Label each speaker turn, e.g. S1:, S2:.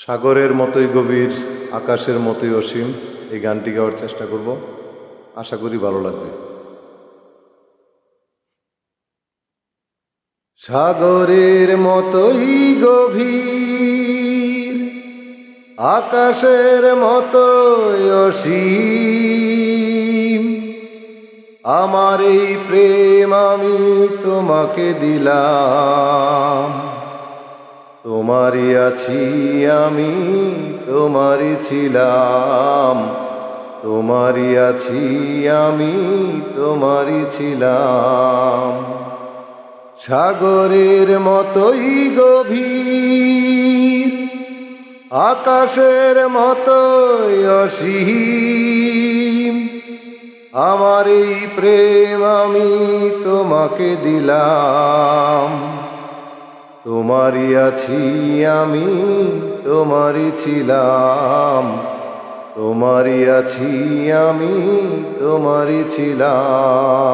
S1: সাগরের মতোই গভীর, আকাশের মতোই অসীম এই গানটি গাওয়ার চেষ্টা করব। আশা করি ভালো লাগবে। সাগরের মতোই গভীর, আকাশের মতোই অসীম, আমার এই প্রেম আমি তোমাকে দিলাম। তোমারই আছি আমি, তোমারই ছিলাম, তোমারই আছি আমি, তোমারই ছিলাম। সাগরের মতোই গভীর, আকাশের মতোই অসীম, আমার এই প্রেম আমি তোমাকে দিলাম। তোমারই আছি আমি, তোমারই ছিলাম, তোমারই আছি আমি, তোমারই ছিলাম।